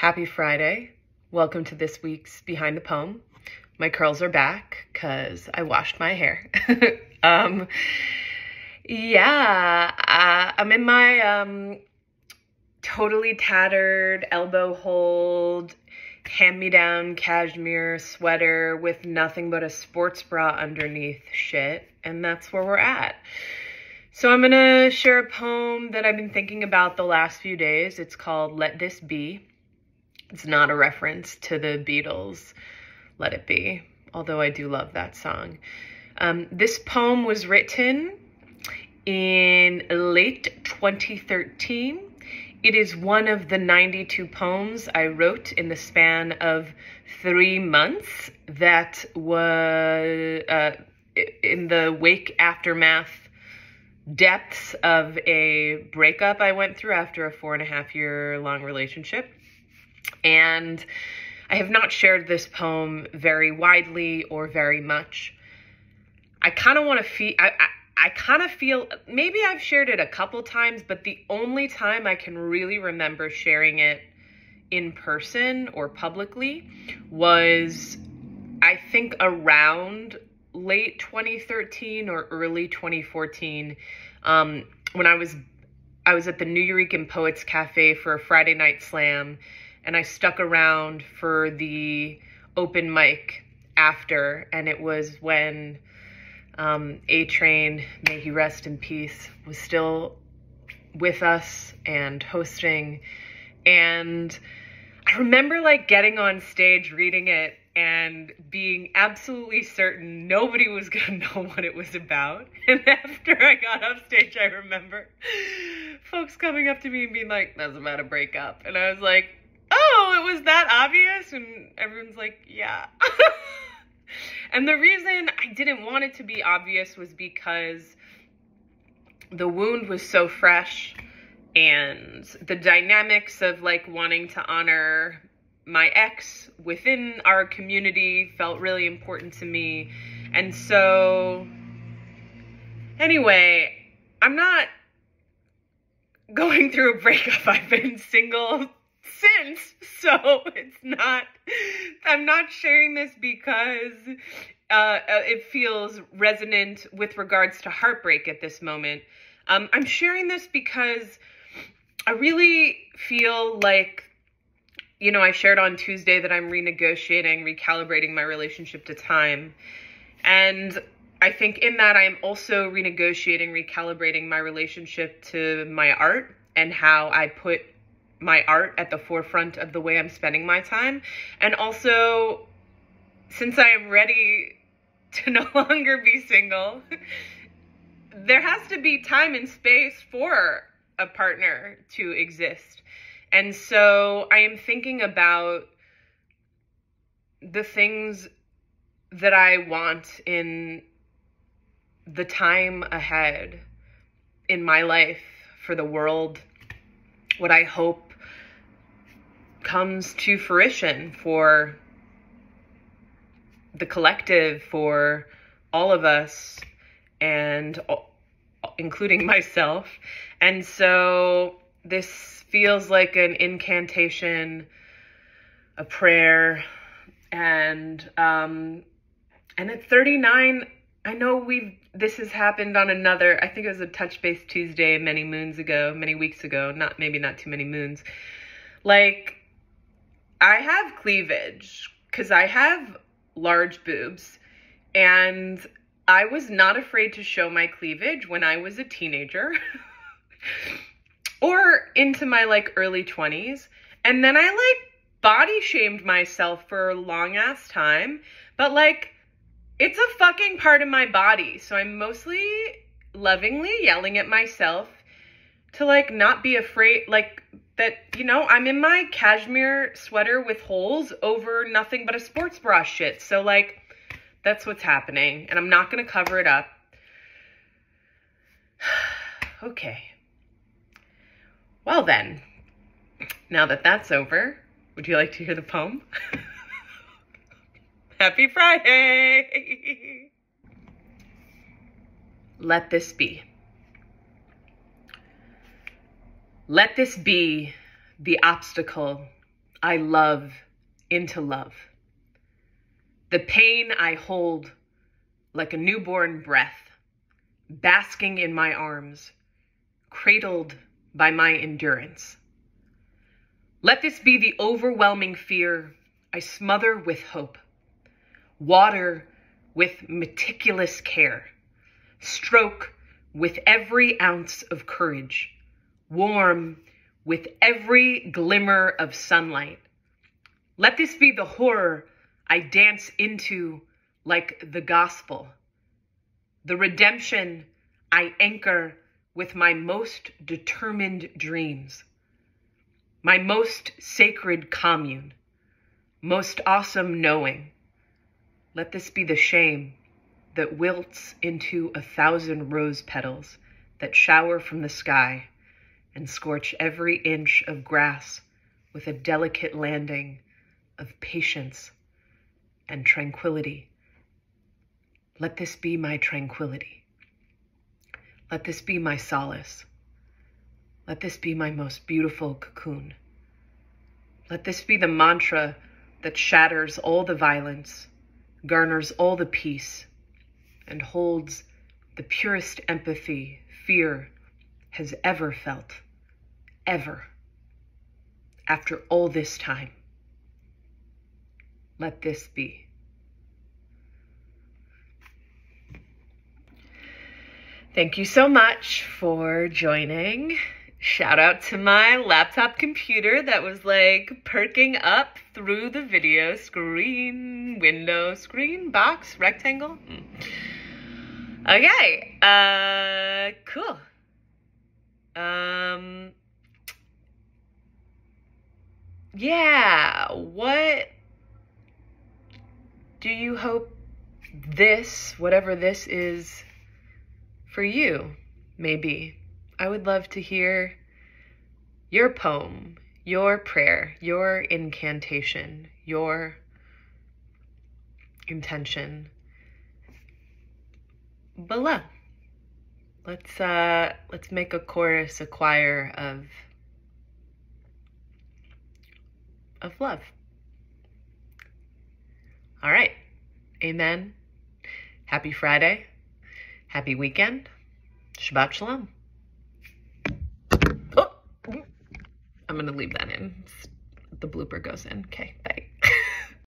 Happy Friday. Welcome to this week's Behind the Poem. My curls are back because I washed my hair. I'm in my totally tattered elbow hold, hand-me-down cashmere sweater with nothing but a sports bra underneath shit, and that's where we're at. So I'm gonna share a poem that I've been thinking about the last few days. It's called Let This Be. It's not a reference to the Beatles' Let It Be, although I do love that song. This poem was written in late 2013. It is one of the 92 poems I wrote in the span of 3 months that was in the wake aftermath depths of a breakup I went through after a 4.5-year long relationship. And I have not shared this poem very widely or very much. I kind of want to feel, I kind of feel, maybe I've shared it a couple times, but the only time I can really remember sharing it in person or publicly was, I think, around late 2013 or early 2014, when I was at the New Eurekan Poets Cafe for a Friday night slam, and I stuck around for the open mic after, and it was when A-Train, may he rest in peace, was still with us and hosting. And I remember getting on stage, reading it, and being absolutely certain nobody was gonna know what it was about. And after I got off stage, I remember folks coming up to me and being like, "That's about a breakup." And I was like, "Oh, it was that obvious?" And everyone's like, "Yeah." And the reason I didn't want it to be obvious was because the wound was so fresh, and the dynamics of wanting to honor my ex within our community felt really important to me. And so anyway, I'm not going through a breakup. I've been single since, so I'm not sharing this because it feels resonant with regards to heartbreak at this moment. I'm sharing this because I really feel like, I shared on Tuesday that I'm recalibrating my relationship to time. And I think in that I'm also recalibrating my relationship to my art and how I put my art at the forefront of the way I'm spending my time. And also, since I am ready to no longer be single, there has to be time and space for a partner to exist. And so I am thinking about the things that I want in the time ahead in my life, for the world, what I hope comes to fruition for the collective, for all of us, and including myself. And so this feels like an incantation, a prayer, and at 39, I know this has happened on another, I think it was a Touch Base Tuesday many weeks ago, maybe not too many moons. I have cleavage because I have large boobs, and I was not afraid to show my cleavage when I was a teenager or into my early 20s. And then I body shamed myself for a long ass time, but it's a fucking part of my body. So I'm mostly lovingly yelling at myself to not be afraid, that, I'm in my cashmere sweater with holes over nothing but a sports bra shit. So that's what's happening, and I'm not going to cover it up. Okay. Well then, now that that's over, would you like to hear the poem? Happy Friday! Let this be. Let this be the obstacle I love into love. The pain I hold like a newborn breath, basking in my arms, cradled by my endurance. Let this be the overwhelming fear I smother with hope, water with meticulous care, stroke with every ounce of courage, warm with every glimmer of sunlight. Let this be the horror I dance into like the gospel, the redemption I anchor with my most determined dreams, my most sacred commune, most awesome knowing. Let this be the shame that wilts into 1,000 rose petals that shower from the sky and scorch every inch of grass with a delicate landing of patience and tranquility. Let this be my tranquility. Let this be my solace. Let this be my most beautiful cocoon. Let this be the mantra that shatters all the violence, garners all the peace, and holds the purest empathy fear has ever felt, ever, after all this time. Let this be. Thank you so much for joining. Shout out to my laptop computer that was like perking up through the video screen, window, screen, box, rectangle. Okay, cool. Yeah, what do you hope this, whatever this is for you, maybe? I would love to hear your poem, your prayer, your incantation, your intention below. Let's make a chorus, a choir of love. All right. Amen. Happy Friday. Happy weekend. Shabbat Shalom. Oh, I'm going to leave that in. The blooper goes in. Okay, bye.